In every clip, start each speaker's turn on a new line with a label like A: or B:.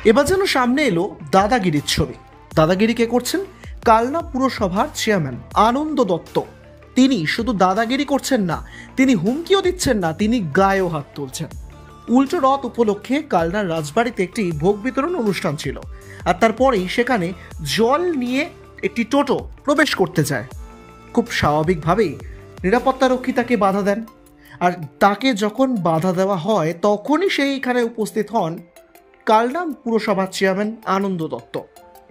A: এবার যেন সামনে এলো দাদাগিরির ছবি। দাদাগিরি কে করছেন? কালনা পুরসভার চেয়ারম্যান আনন্দ দত্ত। তিনি শুধু দাদাগিরি করছেন না, তিনি হুমকিও দিচ্ছেন না, তিনি গায়েও হাত তুলছেন। উল্টো রথ উপলক্ষে কালনার রাজবাড়িতে একটি ভোগ বিতরণ অনুষ্ঠান ছিল, আর তারপরেই সেখানে জল নিয়ে একটি টোটো প্রবেশ করতে যায়। খুব স্বাভাবিকভাবেই নিরাপত্তারক্ষী তাকে বাধা দেন, আর তাকে যখন বাধা দেওয়া হয় তখনই সেইখানে উপস্থিত হন কালনা পুরসভার চেয়ারম্যান আনন্দ দত্ত।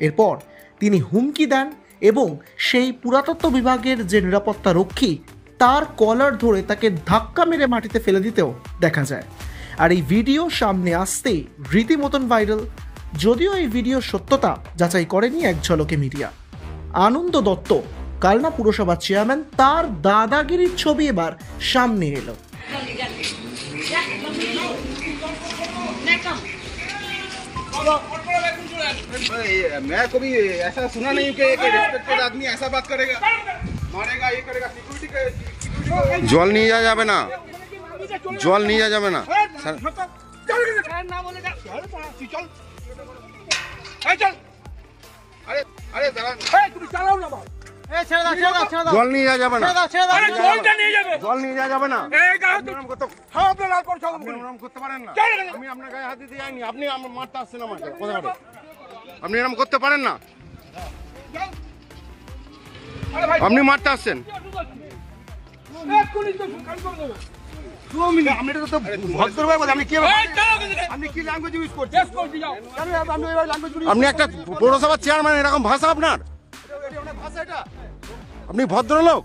A: এরপর তিনি হুমকি দেন এবং সেই পুরাতত্ত্ব বিভাগের যে নিরাপত্তা রক্ষী তার কলার ধরে তাকে ধাক্কা মেরে মাটিতে ফেলে দিতেও দেখা যায়। আর এই ভিডিও সামনে আসতেই রীতিমতন ভাইরাল। যদিও এই ভিডিওর সত্যতা যাচাই করেনি এক ঝলকে মিডিয়া। আনন্দ দত্ত কালনা পুরসভার চেয়ারম্যান, তার দাদাগিরির ছবি এবার সামনে এলো।
B: मैं कभी ऐसा सुना नहीं कि एक रिस्पेक्टेड आदमी ऐसा बात करेगा, मारेगा, ये करेगा। सिक्योरिटी
C: जल नहीं जा जावे ना, जल नहीं जा जावे ना।
B: अरे अरे
C: জল নিয়ে যা যাবে না, জল নিয়ে যা যাবে না। করতে পারেন না, আমি আপনার গায়ে হাত দিতে যাইনি, আপনি আমার মারতে আসছেন আমাকে। আপনি এরকম করতে পারেন না, আপনি মারতে আসছেন। আপনি একটা পৌরসভার চেয়ারম্যান, এরকম ভাষা আপনার? আপনি ভদ্রলোক?